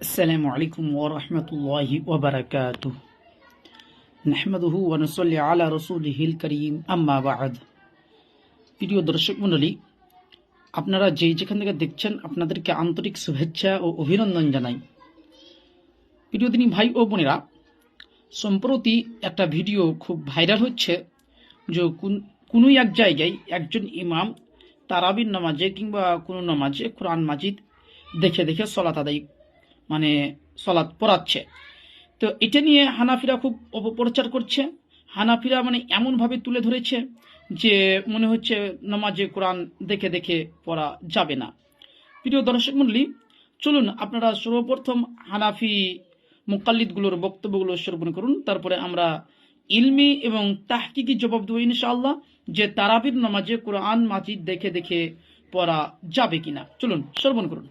আসসালামু আলাইকুম ওয়া রাহমাতুল্লাহি ওয়া বারাকাতুহু নাহমাদুহু ওয়া নুসাল্লি আলা রাসূলিহিল কারীম আম্মা বা'দ। প্রিয় দর্শক মণ্ডলী, আপনারা যেখান থেকে দেখছেন আপনাদেরকে আন্তরিক শুভেচ্ছা ও অভিনন্দন জানাই। প্রিয় দিনী ভাই ও বোনেরা, সম্প্রতি একটা ভিডিও খুব ভাইরাল হচ্ছে যে কোনো এক জায়গায় একজন ইমাম তারাবির নামাজে কিংবা কোনো নামাজে কোরআন মাজিদ দেখে দেখে সলাত আদায় সলাত পড়াচ্ছে। তো এটা নিয়ে হানাফিরা খুব অপপ্রচার করছে। হানাফিরা এমনভাবে তুলে ধরেছে যে মনে হচ্ছে নামাজে কোরআন দেখে দেখে পড়া যাবে না। প্রিয় দর্শক মণ্ডলী, চলুন আপনারা সর্বপ্রথম হানাফি মুকাল্লিদগুলোর বক্তব্যগুলো শ্রবণ করুন, তারপরে আমরা ইলমি এবং তাহকিকি জবাব দেব ইনশাআল্লাহ যে তারাবির নামাজে কোরআন মাজিদ দেখে দেখে পড়া যাবে কিনা। চলুন শ্রবণ করুন।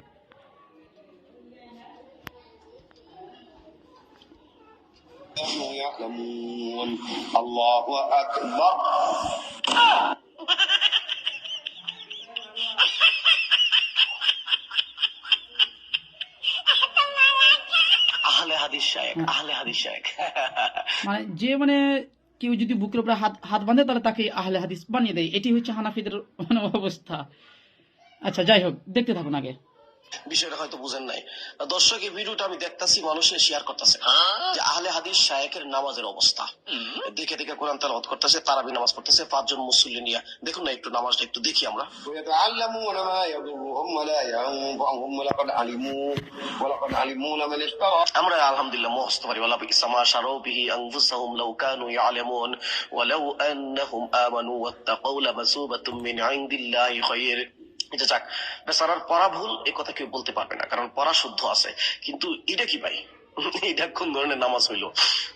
يعلمون الله أكبر আহলে হাদিস শায়েখ যে কেউ যদি বুকের উপরে হাত বাঁধে তাহলে তাকে আহলে হাদিস বানিয়ে দেয়। এটি হচ্ছে হানাফিদের অবস্থা। আচ্ছা, যাই হোক, দেখতে থাকুন। আগে বিষয়টা হয়তো বুঝেন নাই দর্শক, এই ভিডিওটা আমি দেখতেছি মানুষে শেয়ার করতেছে যে আহলে হাদিস শায়েখের নামাজের অবস্থা দেখে দেখে কোরআন তেলাওয়াত করতেছে, তারাবি নামাজ পড়তেছে 5 জন মুসল্লি নিয়ে। দেখুন না একটু নামাজটা একটু দেখি আমরা। আমরা আলহামদুলিল্লাহ মুখস্থ পারি ওয়ালা বিসামা শারাবিহি আনফুসাহুম লাউ কানু ইয়ালামুন ওয়ালাউ আন্নাহুম আমানু ওয়াত্তাকাউ লামাসুবাতুম মিন ইনদিল্লাহি খায়র। এটা যাক, বেচারার পড়া ভুল এ কথা কেউ বলতে পারবে না, কারণ পড়া শুদ্ধ আছে। কিন্তু এটা কি ভাই, এটা কোন ধরনের নামাজ হইলো?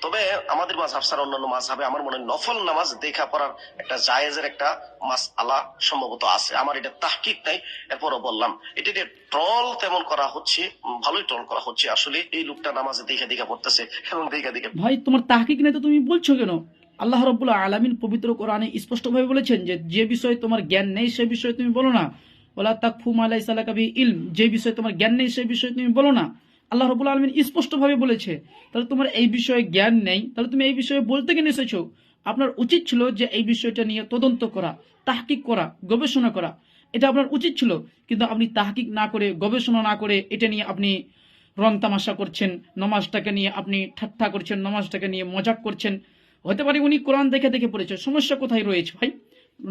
তবে আমাদের মাযহাব ছাড়া অন্যান্য মাযহাবে আমার মনে হয় নফল নামাজ দেখা পড়ার একটা জায়েজের একটা মাসআলা সম্ভবত আছে। আমার এটা তাহকিক নাই, এরপরও বললাম এটা ট্রল তেমন করা হচ্ছে, ভালোই ট্রল করা হচ্ছে। আসলে এই লোকটা নামাজে দেখে দেখে পড়তেছে এবং দেখে দেখে। ভাই, তোমার তাহকিক নাই তো তুমি বলছো কেন? আল্লাহ রাব্বুল আলামিন পবিত্র কোরআনে স্পষ্টভাবে বলেছেন যে বিষয়ে তোমার জ্ঞান নেই সে বিষয়ে তুমি বলো না। ওয়ালা তাকফু মা লাইসা লাকা বিহি ইলম, যে বিষয়ে তোমার জ্ঞান নেই সে বিষয়ে তুমি বলো না। আল্লাহ রাব্বুল আলামিন স্পষ্টভাবে বলেছে। তাহলে তোমার এই বিষয়ে জ্ঞান নেই, তাহলে তুমি এই বিষয়ে বলতে কেন এসেছো? আপনার উচিত ছিল যে এই বিষয়টা নিয়ে তদন্ত করা, তাহকিক করা, গবেষণা করা। এটা আপনার উচিত ছিল, কিন্তু আপনি তাহকিক না করে, গবেষণা না করে এটা নিয়ে আপনি রং তামাশা করছেন, নমাজটাকে নিয়ে আপনি ঠাট্টা করছেন, নমাজটাকে নিয়ে মজাক করছেন। হতে পারে উনি কোরআন দেখে দেখে পড়েছে, সমস্যা কোথায় রয়েছে ভাই?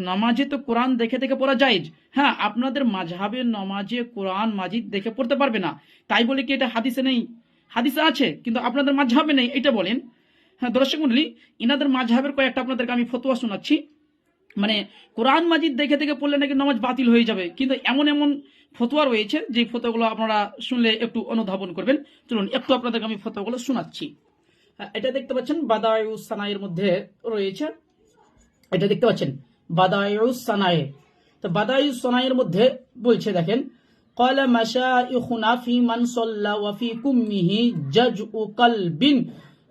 নামাজে তো কোরআন দেখে দেখে পড়া জায়েজ। হ্যাঁ, আপনাদের মাযহাবের নামাজে কোরআন মাজিদ দেখে পড়তে পারবে না, তাই বলে কি এটা হাদিসে নেই? হাদিসে আছে, কিন্তু আপনাদের মাযহাবে নেই, এটা বলেন। হ্যাঁ দর্শক মণ্ডলী, ইনাদের মাযহাবের কয়েকটা আপনাদেরকে আমি ফতোয়া শোনাচ্ছি। কোরআন মাজিদ দেখে দেখে পড়লে নাকি নামাজ বাতিল হয়ে যাবে, কিন্তু এমন এমন ফতোয়া রয়েছে যে ফতোয়াগুলো আপনারা শুনলে একটু অনুধাবন করবেন। চলুন একটু আপনাদেরকে আমি ফতোয়াগুলো শোনাচ্ছি। এটা দেখতে পাচ্ছেন বাদায়ুস সানায়ের মধ্যে রয়েছে। এটা দেখতে পাচ্ছেন বাদায়ুস সানায়ে। তো বাদায়ুস সানায়ের মধ্যে বলছে, দেখেন, ক্বালা মাশাইখুনা ফি মান সাল্লা ওয়া ফি কুম্মিহি জাজউ কলবিন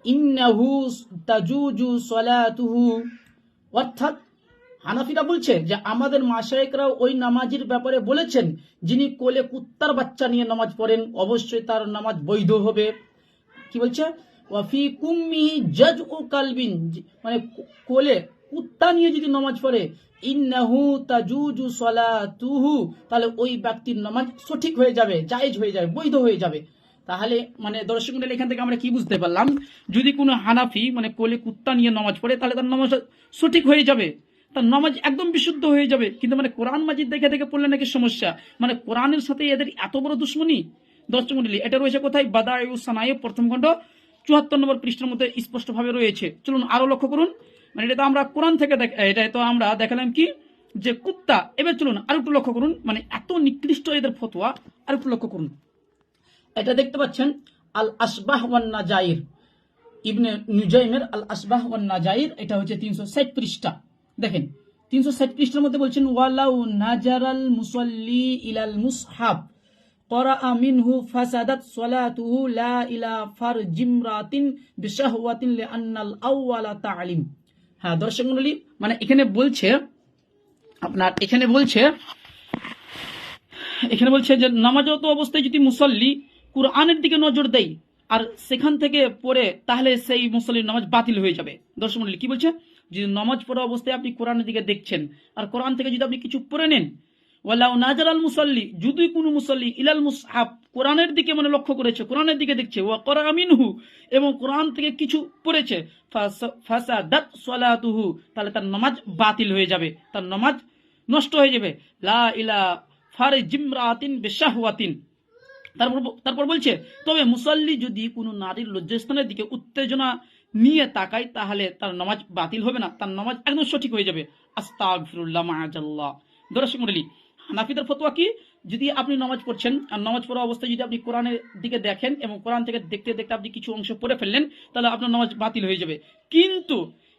ইন্নাহু তাজুজু সালাতুহু। অর্থাৎ হানাফিরা বলছে যে আমাদের মাশায়েখরা ওই নামাজের ব্যাপারে বলেছেন যিনি কোলে কুত্তার বাচ্চা নিয়ে নামাজ পড়েন অবশ্যই তার নামাজ বৈধ হবে। কি বলছে? ওয়াফি কুম্মি জাজউ কালবিন, কোলে কুত্তা নিয়ে যদি নামাজ পড়ে, ইন্নাহু তাজুজু সালাতুহু, তাহলে ওই ব্যক্তির নামাজ সঠিক হয়ে যাবে, জায়েজ হয়ে যাবে, বৈধ হয়ে যাবে। তাহলে দর্শক মণ্ডলী, এখান থেকে আমরা কি বুঝতে পারলাম? যদি কোনো হানাফি কোলে কুত্তা নিয়ে নামাজ পড়ে তাহলে তার নামাজ সঠিক হয়ে যাবে, তার নামাজ একদম বিশুদ্ধ হয়ে যাবে। কিন্তু কোরআন মাজিদ দেখে দেখে পড়লে নাকি সমস্যা। কোরআনের সাথে এদের এত বড় দুশ্মনী। দর্শক মণ্ডলী, এটা রয়েছে কোথায়? বাদায়ুস সানায়ে প্রথম খণ্ড 74 নম্বর পৃষ্ঠার মধ্যে স্পষ্টভাবে রয়েছে। চলুন আরো লক্ষ্য করুন। এটা তো আমরা কোরআন থেকে এটা তো আমরা দেখালাম কি যে কুত্তা। এবার চলুন আর একটু লক্ষ্য করুন, এত নিকৃষ্ট এদের ফতোয়া। আর একটু লক্ষ্য করুন, এটা দেখতে পাচ্ছেন আল আসবাহ ওয়ান নাজাইর, ইবনে নুজাইমের আল আসবাহ ওয়ান নাজাইর। এটা হচ্ছে 360 পৃষ্ঠা। দেখেন 360 পৃষ্ঠার মধ্যে বলছেন ওয়ালাউ নাজারাল মুসাল্লি ইলাল মুসহাব ক্বারা মিনহু ফাসাদাত সালাতুহু লা ইলা ফারজিমরাতিন বিশাহওয়াতিন লিআন্নাল আউওয়ালা তা'লিম। হ্যাঁ দর্শক মণ্ডলী, এখানে বলছে এখানে বলছে যে নামাজরত অবস্থায় যদি মুসল্লি কোরআনের দিকে নজর দেয় আর সেখান থেকে পড়ে, তাহলে সেই মুসল্লির নামাজ বাতিল হয়ে যাবে। দর্শক মণ্ডলী কি বলছে, যে নামাজ পড়া অবস্থায় আপনি কোরআনের দিকে দেখছেন আর কোরআন থেকে যদি আপনি কিছু পড়ে নেন, ওয়ালাউ নাজার আল মুসল্লি, যদি কোনো মুসল্লি ইলাল মুসহাব, কোরআনের দিকে মানে লক্ষ্য করেছে, কোরআনের দিকে দেখছে, ওয়া করা মিনহু, এবং কোরআন থেকে কিছু পড়েছে, ফাসাদাত সালাতুহু, তাহলে তার নামাজ বাতিল হয়ে যাবে, তার নামাজ নষ্ট হয়ে যাবে। লা ইলা ফারজিমরাতিন বিশাহওয়াতিন। তারপর বলছে, তবে মুসল্লি যদি কোনো নারীর লজ্জাস্থানের দিকে উত্তেজনা নিয়ে তাকায়, তাহলে তার নামাজ বাতিল হবে না, তার নামাজ একদম সঠিক হয়ে যাবে। আস্তাগফিরুল্লাহ মাআজাল্লাহ। দর্শক মণ্ডলী, হানাফিদের ফতোয়া কি, যদি আপনি নামাজ পড়ছেন আর নামাজ পড়া অবস্থায় যদি আপনি কোরআনের দিকে দেখেন এবং কোরআন থেকে দেখতে দেখতে আপনি কিছু অংশ পড়ে ফেললেন, তাহলে আপনার নামাজ বাতিল হয়ে যাবে। কিন্তু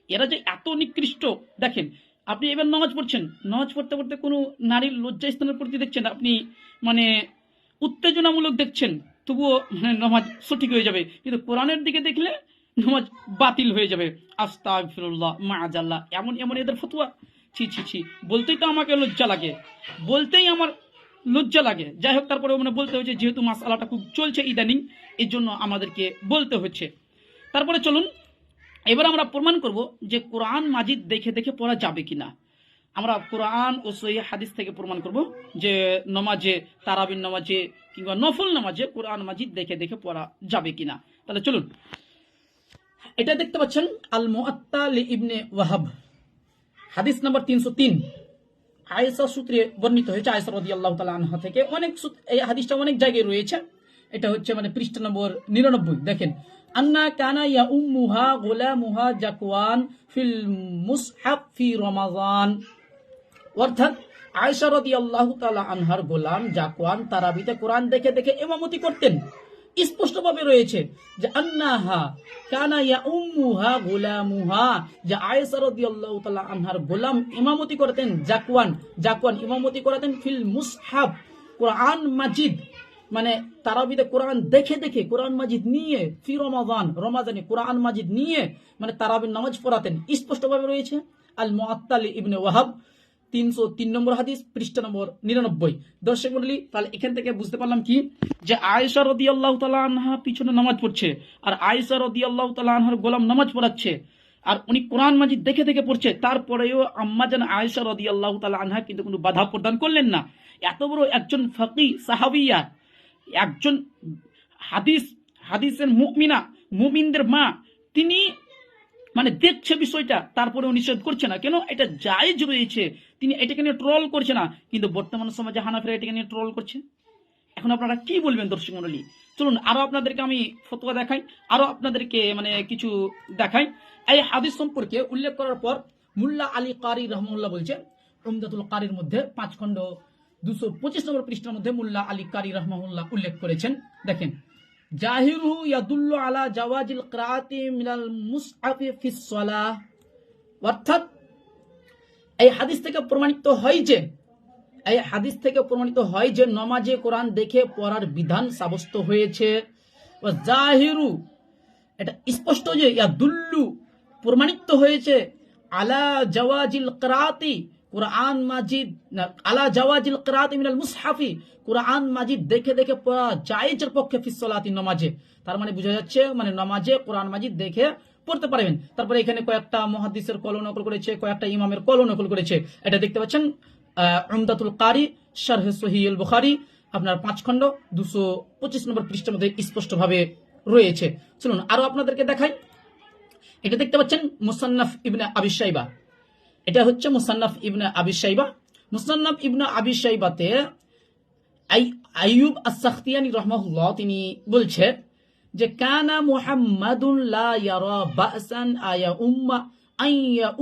এরা যে এত নিকৃষ্ট, দেখেন আপনি এবার নামাজ পড়ছেন, নামাজ পড়তে পড়তে কোনো নারীর লজ্জাস্থানের প্রতি দেখছেন, আপনি মানে উত্তেজনামূলক দেখছেন, তবুও মানে নামাজ সঠিক হয়ে যাবে, কিন্তু কোরআনের দিকে দেখলে নামাজ বাতিল হয়ে যাবে। আস্তাগফিরুল্লাহ মাআজাল্লাহ। এমন এমন এদের ফতোয়া, ছি ছি ছি, বলতেই তো আমাকে লজ্জা লাগে, বলতেই আমার লজ্জা লাগে। যাই হোক, তারপরে মানে বলতে হচ্ছে, যেহেতু মাসআলাটা খুব চলছে ইদানিং, এর জন্য আমাদেরকে বলতে হচ্ছে। তারপরে চলুন এবার আমরা প্রমাণ করব যে কোরআন মাজিদ দেখে দেখে পড়া যাবে কিনা। আমরা কোরআন ও সহিহ হাদিস থেকে প্রমাণ করব যে নমাজে, তারাবির নামাজে কিংবা নফল নামাজে কোরআন মাজিদ দেখে দেখে পড়া যাবে কিনা। তাহলে চলুন, এটা দেখতে পাচ্ছেন আল মুআত্তা লি ইবনে ওয়াহাব, হাদিস নাম্বার 303, আয়েশা সূত্রে বর্ণিত হয়েছে, আয়েশা রাদিয়াল্লাহু তাআলা আনহা থেকে। এই হাদিসটা অনেক জায়গায় রয়েছে, এটা হচ্ছে মানে পৃষ্ঠা নম্বর 99। দেখেন, আন্না কানা ইয়া উম্মুহা গুলামুহা জাকওয়ান ফিল মুসহাফ ফি রমাজান, অর্থাৎ আয়েশা রাদিয়াল্লাহু তাআলা আনহার গোলাম জাকওয়ান তারাবিতে কোরআন দেখে দেখে ইমামতি করতেন। স্পষ্টভাবে রয়েছে যে আন্নাহা কানা ইয়া উম্মুহা গুলামুহা, যে আয়েশা রাদিয়াল্লাহু তাআলা আনহার গোলাম ইমামতি করতেন, জাকওয়ান ইমামতি করতেন ফিল মুসহাফ, কোরআন মাজিদ, মানে তারাবিতে কোরআন দেখে দেখে কোরআন মাজিদ নিয়ে, ফি রমাজানে কোরআন মাজিদ নিয়ে মানে তারাবির নামাজ পড়াতেন। স্পষ্টভাবে রয়েছে আল মুআত্তা লি ইবনে ওয়াহাব, 303 নম্বর হাদিস, পৃষ্ঠা নম্বর 99। দর্শক মণ্ডলী, তাহলে এখান থেকে বুঝতে পারলাম কি, যে আয়েশা রাদিয়াল্লাহু তাআলা আনহা পিছনে নামাজ পড়ছে আর আয়েশা রাদিয়াল্লাহু তাআলা আনহার গোলাম নামাজ পড়াচ্ছে আর উনি কোরআন মাজিদ দেখে দেখে পড়ছে, তারপরেও আম্মাজান আয়েশা রাদিয়াল্লাহু তাআলা আনহা কিন্তু কোনো বাধা প্রদান করলেন না। এত বড় একজন ফাকি সাহাবিয়া, একজন হাদিসের মুমিনদের মা, তিনি মানে দেখছে বিষয়টা, তারপরেও নিষেধ করছে না। কেন? এটা জায়েজ রয়েছে, তিনি এটাকে নিয়ে ট্রল করছে না। কিন্তু বর্তমান সমাজে হানাফিরা এটাকে নিয়ে ট্রল করছে। এখন আপনারা কি বলবেন দর্শক মণ্ডলী? চলুন আরো আপনাদেরকে আমি ফতোয়া দেখাই, আরো আপনাদেরকে মানে কিছু দেখাই। এই হাদিস সম্পর্কে উল্লেখ করার পর মুল্লা আলী কারি রহমাহুল্লাহ বলছে, উমদাতুল কারির মধ্যে 5 খণ্ড 225 নম্বর পৃষ্ঠার মধ্যে মুল্লা আলী কারি রহমাহুল্লাহ উল্লেখ করেছেন। দেখেন, জাহিরু ইয়াদুল্লু আলা জাওয়াজিল কিরাআতি মিনাল মুসহাফি ফিস সালাহ, অর্থাৎ এই হাদিস থেকে প্রমাণিত হয় যে নামাজে কোরআন দেখে পড়ার বিধান সাব্যস্ত হয়েছে। জাহিরু, এটা স্পষ্ট যে ইয়াদুল্লু প্রমাণিত হয়েছে, আলা জাওয়াজিল কিরাআতি, কোরআন মাজিদ আলা জাওয়াজিল কিরাআতি মিনাল মুসহাফি, কোরআন মাজিদ দেখে দেখে পড়া জায়েজের পক্ষে ফিস সালাতি, নামাজে। তার মানে বোঝা যাচ্ছে মানে নামাজে কোরআন মাজিদ দেখে পড়তে পারবেন। তারপরে এখানে কয়েকটা মুহাদ্দিসের কল নকল করেছে, কয়েকটা ইমামের কল নকল করেছে। এটা দেখতে পাচ্ছেন উমদাতুল কারি শারহ সহিহ আল বুখারী, আপনার 5 খণ্ড 225 নম্বর পৃষ্ঠার মধ্যে স্পষ্টভাবে রয়েছে। চলুন আরো আপনাদেরকে দেখাই। এটা দেখতে পাচ্ছেন মুসান্নাফ ইবনে আবি শাইবা, এটা হচ্ছে মুসান্নাফ ইবনে আবি শাইবা। মুসান্নাফ ইবনে আবি শাইবাতে আইয়ুব আস-সাখতিয়ানি রাহমাহুল্লাহ তিনি বলছে যে কানা মুহাম্মাদুন লা ইয়ারা বাসান আয়া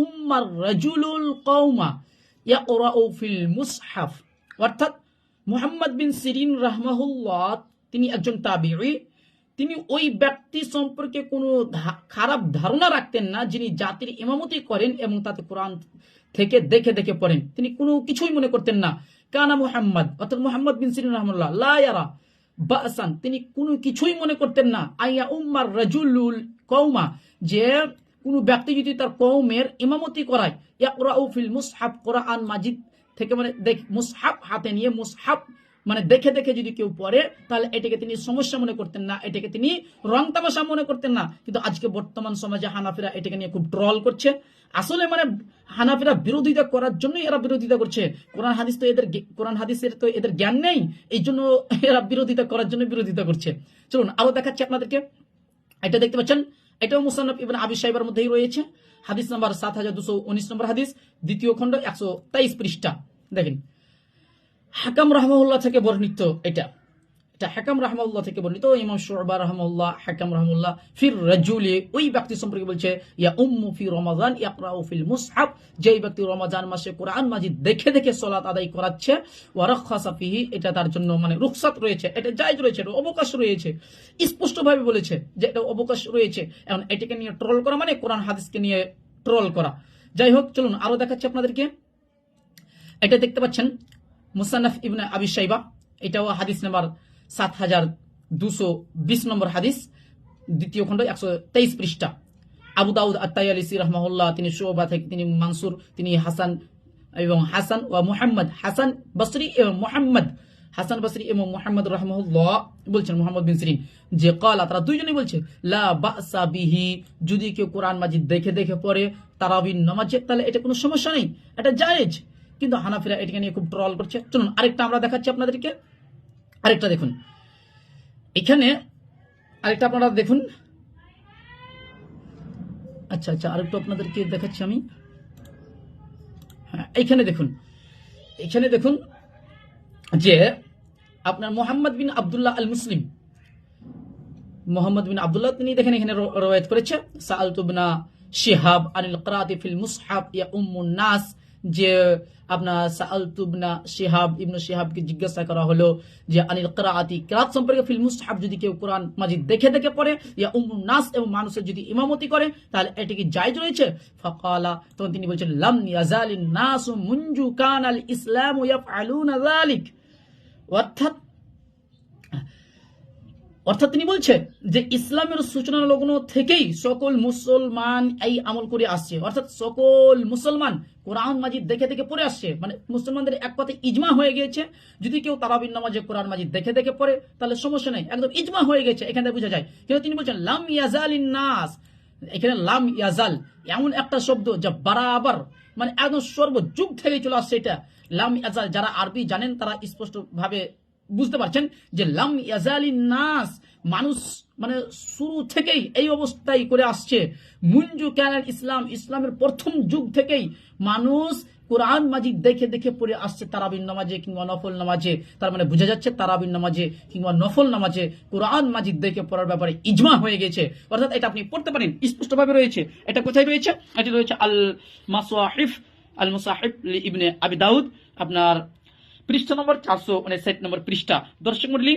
উম্মার রাজুলুল কওমা ইয়াকরাউ ফিল মুসহাফ, অর্থাৎ মুহাম্মদ বিন সিরিন রাহমাহুল্লাহ তিনি একজন তাবিঈ, তিনি ওই ব্যক্তি সম্পর্কে কোনো খারাপ ধারণা রাখতেন না যিনি জাতির ইমামতি করেন এবং তাতে কোরআন থেকে দেখে দেখে পড়েন। তিনি কোনো কিছুই মনে করতেন না। কানা মুহাম্মদ, অর্থাৎ মুহাম্মদ বিন সিরিন রাহমাহুল্লাহ, লা ইয়ারা বাসান, তিনি কোনো কিছুই মনে করতেন না, আইয়া উম্মার রাজুলুল কওমা, যে কোনো ব্যক্তি যদি তার কওমের ইমামতি করায়, ইয়াকরাউ ফিল মুসহাফ, কোরআন মাজিদ থেকে মানে মুসহাফ হাতে নিয়ে, মুসহাফ মানে দেখে দেখে যদি কেউ পড়ে তাহলে এটাকে তিনি সমস্যা মনে করতেন না, এটাকে তিনি রং তামাশা মনে করতেন না। কিন্তু আজকে বর্তমান সমাজে হানাফিরা এটাকে নিয়ে খুব ট্রল করছে। আসলে মানে হানাফিরা বিরোধিতা করার জন্যই এরা বিরোধিতা করছে। কোরআন হাদিসের তো এদের জ্ঞান নেই, এই জন্য এরা বিরোধিতা করার জন্য বিরোধিতা করছে। চলুন আরো দেখাচ্ছি আপনাদেরকে। এটা দেখতে পাচ্ছেন, এটাও মুসান্নাফ ইবনে আবি শাইবার মধ্যেই রয়েছে। হাদিস নাম্বার 7219 নম্বর হাদিস, দ্বিতীয় খণ্ড 123 পৃষ্ঠা। দেখেন, হাকাম রাহমাহুল্লাহ থেকে বর্ণিত। এটা হাকাম রাহমাহুল্লাহ থেকে বর্ণিত। ইমাম শুআবা রাহমাহুল্লাহ, হাকাম রাহমাহুল্লাহ ফির রাজুলি, ওই ব্যক্তি সম্পর্কে বলছে, ইয়া উম্মু ফি রমাজান ইয়াকরাউ ফিল মুসহাফ, যেই ব্যক্তি রমাজান মাসে কোরআন মাজিদ দেখে দেখে সালাত আদায় করাচ্ছে, ওয়া রাখাসা ফিহি, এটা তার জন্য মানে রুখসাত রয়েছে, এটা জায়েজ রয়েছে, এটা অবকাশ রয়েছে, স্পষ্টভাবে বলেছে যে এটা অবকাশ রয়েছে। এখন এটাকে নিয়ে ট্রল করা মানে কোরআন হাদিসকে নিয়ে ট্রল করা। যাই হোক, চলুন আরো দেখাচ্ছি আপনাদেরকে। এটা দেখতে পাচ্ছেন মুসান্নাফ ইবনে আবি শাইবা, এটাও হাদিস নাম্বার 7220 নম্বর হাদিস, দ্বিতীয় খণ্ড 123 পৃষ্ঠা। আবু দাউদ আত-তায়ালিসি রাহমাহুল্লাহ, তিনি শুআবা থেকে, তিনি মানসুর, তিনি হাসান ও মুহাম্মদ, হাসান বসরি এবং মুহাম্মদ, হাসান বসরি এবং মুহাম্মদ রাহমাহুল্লাহ বলছেন, মুহাম্মদ বিন সিরিন, যে ক্বালা, তারা দুইজনই বলছে, লা বাসা বিহি, যদি কেউ কোরআন মাজিদ দেখে দেখে পড়ে তারাবির নামাজে, তাহলে এটা কোনো সমস্যা নেই, এটা জায়েজ। কিন্তু হানাফিরা এটাকে নিয়ে খুব ট্রল করছে। চলুন আরেকটা আমরা দেখাচ্ছি আপনাদেরকে। আরেকটা দেখুন, এখানে আরেকটা আপনারা দেখুন। আচ্ছা আরেকটু আপনাদেরকে দেখাচ্ছি আমি। হ্যাঁ, এখানে দেখুন যে আপনার মোহাম্মদ বিন আব্দুল্লাহ আল মুসলিম, মোহাম্মদ বিন আব্দুল্লাহ, তিনি দেখেন এখানে রওয়ায়াত করেছে, সাআলতু ইবনা শিহাব আনিল কিরাআতি ফিল মুসহাফ ইয়া উম্মুন নাস, যে আপনার সাআলতু ইবনে শিহাবকে জিজ্ঞাসা করা হলো যে আনিল কিরাআতি, কিরাত সম্পর্কে, ফিল মুসহাফ, যদি কেউ কোরআন মাজিদ দেখে দেখে পড়ে, ইয়া উম্মুন নাস, এবং মানুষের যদি ইমামতি করে, তাহলে এটা কি জায়েজ রয়েছে? ফাকালা, তখন তিনি বলছেন, লাম ইয়াজালিন নাসু মুনজু কানাল ইসলামু ইয়াফআলুনা যালিক। অর্থাৎ তিনি বলছে যে ইসলামের সূচনা লগ্ন থেকেই সকল মুসলমান এই আমল করে আসছে, অর্থাৎ সকল মুসলমান কোরআন মাজিদ দেখে দেখে পড়ে আসছে। মানে মুসলমানদের এক কথায় ইজমা হয়ে গিয়েছে, যদি কেউ তারাবির নামাজে কোরআন মাজিদ দেখে দেখে পড়ে তাহলে সমস্যা নেই, একদম ইজমা হয়ে গেছে, এখান থেকে বোঝা যায়। কিন্তু তিনি বলছেন লাম ইয়াজালিন নাস, এখানে লাম ইয়াজাল এমন একটা শব্দ যা বারাবার মানে একদম সর্বযুগ থেকে চলে আসছে। এটা লাম ইয়াজাল, যারা আরবি জানেন তারা স্পষ্ট ভাবে বুঝতে পারছেন যে লাম ইয়াজালিন নাস, মানুষ মানে শুরু থেকেই এই অবস্থায় করে আসছে। মুনজু কানাল ইসলাম, ইসলামের প্রথম যুগ থেকেই মানুষ কোরআন মাজিদ দেখে দেখে পড়ে আসছে তারাবির নামাজে কিংবা নফল নামাজে। তার মানে বোঝা যাচ্ছে তারাবির নামাজে কিংবা নফল নামাজে কোরআন মাজিদ দেখে পড়ার ব্যাপারে ইজমা হয়ে গেছে। অর্থাৎ এটা আপনি পড়তে পারেন, স্পষ্টভাবে রয়েছে। এটা কোথায় রয়েছে? এটি রয়েছে আল মুসাহিফ ইবনে আবি দাউদ, আপনার পৃষ্ঠা নম্বর 459 নম্বর পৃষ্ঠা। দর্শক মণ্ডলী,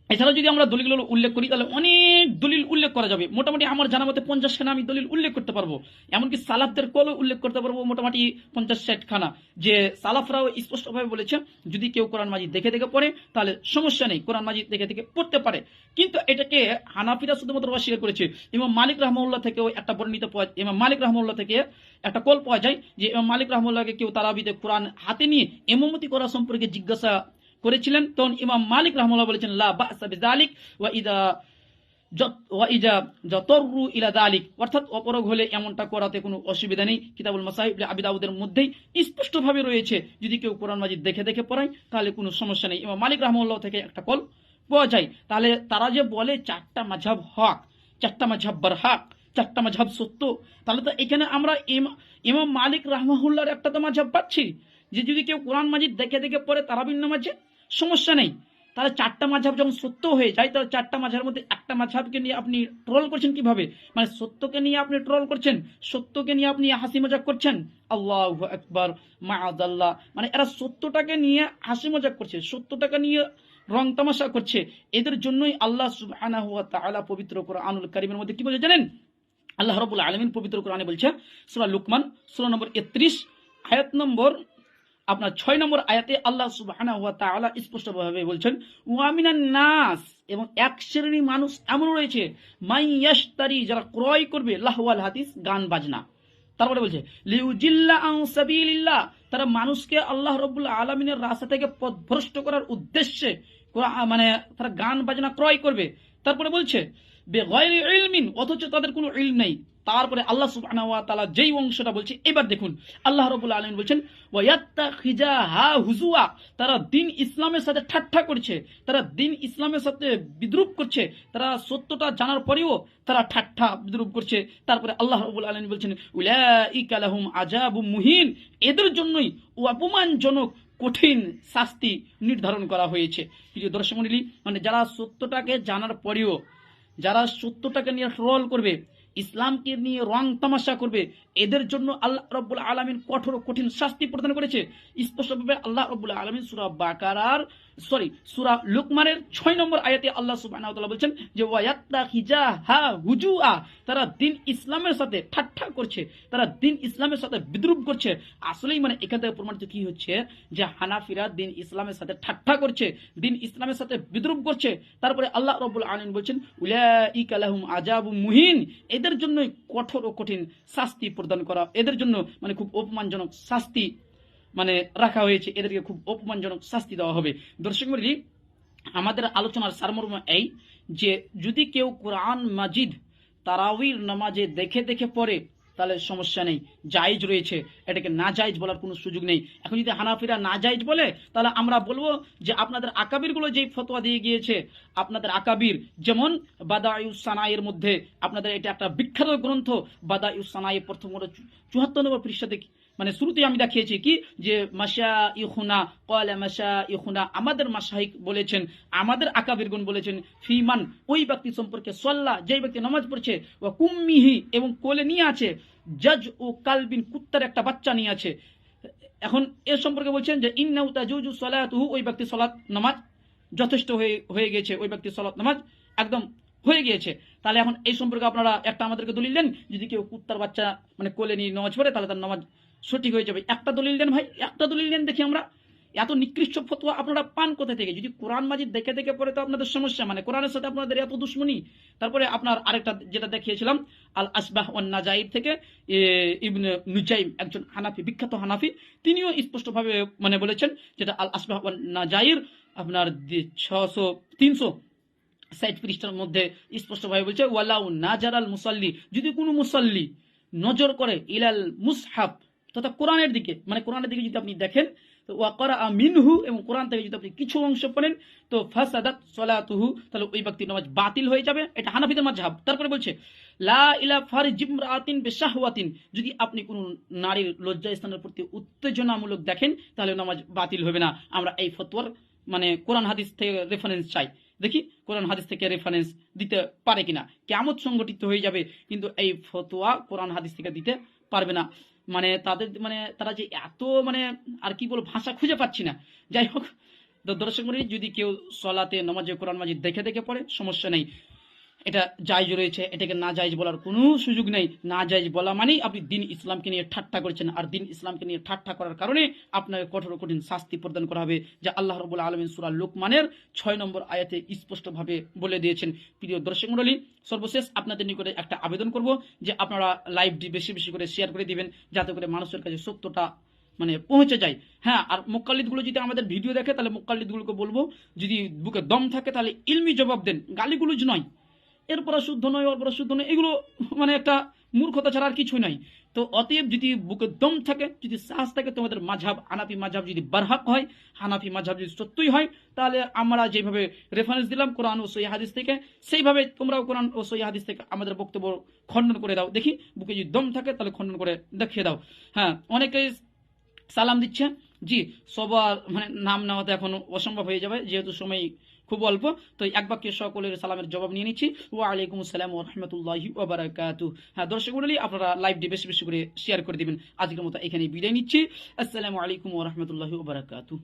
এছাড়া যদি আমরা দলিলগুলো উল্লেখ করি তাহলে অনেক দলিল উল্লেখ করা যাবে। মোটামুটি আমার জানা মতে 50 খানা আমি দলিল উল্লেখ করতে পারবো, এমনকি সালাফদের কলও উল্লেখ করতে পারবো মোটামুটি 50-60 খানা, যে সালাফরাও স্পষ্টভাবে বলেছে যদি কেউ কোরআন মাজিদ দেখে দেখে পড়ে তাহলে সমস্যা নেই, কোরআন মাজিদ দেখে দেখে পড়তে পারে। কিন্তু এটাকে হানাফিরা শুধুমাত্র অস্বীকার করেছে। ইমাম মালিক রাহমাহুল্লাহ থেকেও একটা বর্ণিত ইমাম মালিক রাহমাহুল্লাহ থেকে একটা কল পাওয়া যায় যে ইমাম মালিক রাহমাহুল্লাহকে কেউ তারাবিতে কোরআন হাতে নিয়ে ইমামতি করা সম্পর্কে জিজ্ঞাসা করেছিলেন, তখন ইমাম মালিক রাহমাহুল্লাহ বলেছেন লা বা'সা বিযালিক ওয়া ইজা যাতারু ইলা যালিক, অর্থাৎ অপরাগ হলে এমনটা করাতে কোনো অসুবিধা নেই। কিতাবুল মাসাহিব আবি দাউদের মধ্যেই স্পষ্টভাবে রয়েছে যদি কেউ কোরআন মাজিদ দেখে দেখে পড়ায় তাহলে কোনো সমস্যা নেই। ইমাম মালিক রাহমাহুল্লাহ থেকে একটা কল পাওয়া যায়। তাহলে তারা যে বলে 4টা মাযহাব হক, 4টা মাযহাব বারহাক, 4টা মাযহাব সত্য, তাহলে তো এখানে আমরা ইমাম মালিক রাহমাহুল্লাহর একটা তো মাযহাব পাচ্ছি যে যদি কেউ কোরআন মাজিদ দেখে দেখে পড়ে তারাবির নামাজে সমস্যা নেই। তাহলে 4টা মাযহাব যখন সত্য হয়ে যায়, তাহলে 4টা মাযহাবের মধ্যে একটা মাযহাবকে নিয়ে আপনি ট্রল করছেন কিভাবে? মানে সত্যকে নিয়ে আপনি ট্রল করছেন, সত্যকে নিয়ে আপনি হাসি মজাক করছেন। আল্লাহু আকবার, মাআদাল্লাহ, মানে এরা সত্যটাকে নিয়ে হাসি মজাক করছে, সত্যটাকে নিয়ে রং তামাশা করছে। এদের জন্যই আল্লাহ সুবহানাহু ওয়া তাআলা পবিত্র কোরআনুল কারীমের মধ্যে কি বলে জানেন? আল্লাহ রাব্বুল আলামিন পবিত্র কোরআনে বলছে, সূরা লুকমান সূরা নম্বর 31 আয়াত নম্বর আপনার 6 নম্বর আয়াতে আল্লাহ সুবহানাহু ওয়া তাআলা স্পষ্টভাবে বলছেন, ওয়া মিনান নাস, এবং এক শ্রেণীর মানুষ এমন রয়েছে, মাই ইয়াশতারি, যারা ক্রয় করবে লাহওয়াল হাদিস, গান বাজনা। তারপরে বলছে লিউজিল্লা আন সাবিলিল্লাহ, তারা মানুষকে আল্লাহ রাব্বুল আলামিনের রাস্তা থেকে পথভ্রষ্ট করার উদ্দেশ্যে মানে তারা গান বাজনা ক্রয় করবে। তারপরে বলছে বেগায়রি ইলমিন, অথচ তাদের কোনো ইলম নেই। তারপরে আল্লাহ সুবহানাহু ওয়া তাআলা যেই অংশটা বলছে, এবার দেখুন আল্লাহ রাব্বুল আলামিন বলছেন ওয়ায়াত্তাখিজাহা হুজুয়া, তারা দিন ইসলামের সাথে ঠাট্টা করছে, তারা দিন ইসলামের সাথে বিদ্রুপ করছে, তারা সত্যটা জানার পরেও তারা ঠাট্টা বিদ্রুপ করছে। তারপরে আল্লাহ রাব্বুল আলামিন বলছেন উলাইকা লাহুম আযাবুম মুহিন, এদের জন্যই অপমানজনক কঠিন শাস্তি নির্ধারণ করা হয়েছে। প্রিয় দর্শক মণ্ডলী, মানে যারা সত্যটাকে জানার পরেও যারা সত্যটাকে নিয়ে ট্রল করবে, ইসলামকে নিয়ে রং তামাশা করবে, এদের জন্য আল্লাহ রাব্বুল আলামিন কঠোর কঠিন শাস্তি প্রদান করেছে। স্পষ্টভাবে আল্লাহ রাব্বুল আলামিন সূরা লুকমানের 6 নম্বর আয়াতে আল্লাহ সুবহানাহু ওয়া তাআলা বলছেন যে ওয়ায়াত্তাখিজাহা হুজুআ, তারা দিন ইসলামের সাথে ঠাট্টা করছে, তারা দিন ইসলামের সাথে বিদ্রুপ করছে। আসলেই মানে এখান থেকে প্রমাণিত কি হচ্ছে যে হানাফিরা দিন ইসলামের সাথে ঠাট্টা করছে, দিন ইসলামের সাথে বিদ্রুপ করছে। তারপরে আল্লাহ রাব্বুল আলামিন বলছেন উলাইকা লাহুম আযাবুম মুহিন, এদের জন্যই কঠোর ও কঠিন শাস্তি প্রদান করা, এদের জন্য মানে খুব অপমানজনক শাস্তি মানে রাখা হয়েছে, এদেরকে খুব অপমানজনক শাস্তি দেওয়া হবে। দর্শক মণ্ডলী, আমাদের আলোচনার সারমর্ম এই যে যদি কেউ কোরআন মাজিদ তারাবির নামাজে দেখে দেখে পড়ে তাহলে সমস্যা নেই, জায়েজ রয়েছে, এটাকে না জায়েজ বলার কোনো সুযোগ নেই। এখন যদি হানাফিরা না জায়েজ বলে তাহলে আমরা বলবো যে আপনাদের আকাবিরগুলো যেই ফতোয়া দিয়ে গিয়েছে, আপনাদের আকাবির যেমন বাদায়ুস সানায়ের মধ্যে আপনাদের এটা একটা বিখ্যাত গ্রন্থ বাদায়ুস সানায়ে প্রথম 74 নম্বর পৃষ্ঠাতে মানে শুরুতে আমি দেখিয়েছি কি যে মাশাইখুনা ক্বালা মাশাইখুনা, আমাদের মাশাইখ বলেছেন, আমাদের আকাবিরগণ বলেছেন ফিমান, ওই ব্যক্তি সম্পর্কে সাল্লাহ, যেই ব্যক্তি নামাজ পড়ছে, ওয়া কুম্মিহি, এবং কোলে নিয়ে আছে, জাজ ও কালবিন, কুত্তার একটা বাচ্চা নিয়ে আছে। এখন এর সম্পর্কে বলছেন যে ইন্নাহু তাজুজু সালাতুহু, ওই ব্যক্তি সালাত নামাজ যথেষ্ট হয়ে গেছে, ওই ব্যক্তি সালাত নামাজ একদম হয়ে গিয়েছে। তাহলে এখন এই সম্পর্কে আপনারা একটা আমাদেরকে দলিল দেন, যদি কেউ কুত্তার বাচ্চা মানে কোলে নিয়ে নামাজ পড়ে তাহলে তার নামাজ সঠিক হয়ে যাবে। একটা দলিল দেন ভাই, একটা দলিল দেন দেখি আমরা। এত নিকৃষ্ট ফতোয়া আপনারা পান কোথা থেকে? যদি কোরআন মাজিদ দেখে দেখে পড়ে তো আপনাদের সমস্যা, মানে কোরআনের সাথে আপনাদের এত দুশ্মনী। তারপরে আপনার আরেকটা যেটা দেখিয়েছিলাম আল আসবাহ ওয়ান নাজাইর থেকে ইবনে নুজাইম, একজন হানাফি, বিখ্যাত হানাফি, তিনিও স্পষ্টভাবে মানে বলেছেন যেটা আল আসবাহ ওয়ান নাজাইর আপনার 360 পৃষ্ঠার মধ্যে স্পষ্টভাবে বলছে ওয়ালাউ নাজারাল মুসাল্লি, যদি কোনো মুসাল্লি নজর করে ইলাল মুসহাফ তথা কোরআনের দিকে, মানে কোরআনের দিকে যদি আপনি দেখেন তো ওয়াকরা মিনহু, এবং কোরআন থেকে যদি আপনি কিছু অংশ পড়েন তো ফাসাদাত সালাতুহু, তাহলে ওই ব্যক্তির নামাজ বাতিল হয়ে যাবে। এটা হানাফিদের মাযহাব। তারপরে বলছে লা ইলা ফারজিমরাতিন বিশাহওয়াতিন, যদি আপনি কোন নারীর লজ্জা স্থানের প্রতি উত্তেজনামূলক দেখেন তাহলে নামাজ বাতিল হবে না। আমরা এই ফতোয়ার মানে কোরআন হাদিস থেকে রেফারেন্স চাই, দেখি কোরআন হাদিস থেকে রেফারেন্স দিতে পারে কিনা। কিয়ামত সংগঠিত হয়ে যাবে কিন্তু এই ফতোয়া কোরআন হাদিস থেকে দিতে পারবে না। মানে তাদের মানে তারা যে এত মানে আর কি বলবো, ভাষা খুঁজে পাচ্ছি না। যাই হোক, দর্শক মণ্ডলী, যদি কেউ সলাতে নামাজে কোরআন মাজিদ দেখে দেখে পড়ে সমস্যা নেই, এটা জায়েজ রয়েছে, এটাকে না জায়েজ বলার কোনো সুযোগ নেই। না জায়েজ বলা মানেই আপনি দিন ইসলামকে নিয়ে ঠাট্টা করছেন, আর দিন ইসলামকে নিয়ে ঠাট্টা করার কারণে আপনাকে কঠোর কঠিন শাস্তি প্রদান করা হবে, যা আল্লাহ রাব্বুল আলামিন সূরা লুকমানের 6 নম্বর আয়াতে স্পষ্টভাবে বলে দিয়েছেন। প্রিয় দর্শক মণ্ডলী, সর্বশেষ আপনাদের নিকটে একটা আবেদন করব যে আপনারা লাইভটি বেশি বেশি করে শেয়ার করে দিবেন, যাতে করে মানুষের কাছে সত্যটা মানে পৌঁছে যায়। হ্যাঁ, আর মুকাল্লিদগুলো যদি আমাদের ভিডিও দেখে তাহলে মুকাল্লিদগুলোকে বলবো যদি বুকে দম থাকে তাহলে ইলমি জবাব দেন, গালিগুলোজ নয়। এরপর শুদ্ধ নয়, ওর পর শুদ্ধ নয়, এগুলো মানে একটা মূর্খতা ছাড়া আর কিছুই নাই। তো অতএব যদি বুকে দম থাকে, যদি সাহস থাকে, তোমাদের মাঝহাব হানাফি মাঝহাব যদি বারহাক হয়, হানাফি মাঝহাব যদি সত্যই হয়, তাহলে আমরা যেভাবে রেফারেন্স দিলাম কোরআন ও সহিহ হাদিস থেকে, সেইভাবে তোমরাও কোরআন ও সহিহ হাদিস থেকে আমাদের বক্তব্য খণ্ডন করে দাও। দেখি বুকে যদি দম থাকে তাহলে খণ্ডন করে দেখিয়ে দাও। হ্যাঁ, অনেকেই সালাম দিচ্ছে, জি সবার মানে নাম নেওয়াতে এখন অসম্ভব হয়ে যাবে যেহেতু সময় খুব অল্প, তো এক বাক্যে সকলের সালামের জবাব নিয়ে নিচ্ছি। ওয়া আলাইকুম আসসালাম ওয়া রাহমাতুল্লাহি ওয়া বারাকাতুহু। হ্যাঁ দর্শক মণ্ডলী, আপনারা লাইভটি বেশি বেশি করে শেয়ার করে দিবেন। আজকের মতো এখানেই বিদায় নিচ্ছি। আসসালামু আলাইকুম ওয়া রাহমাতুল্লাহি ওয়া বারাকাতুহু।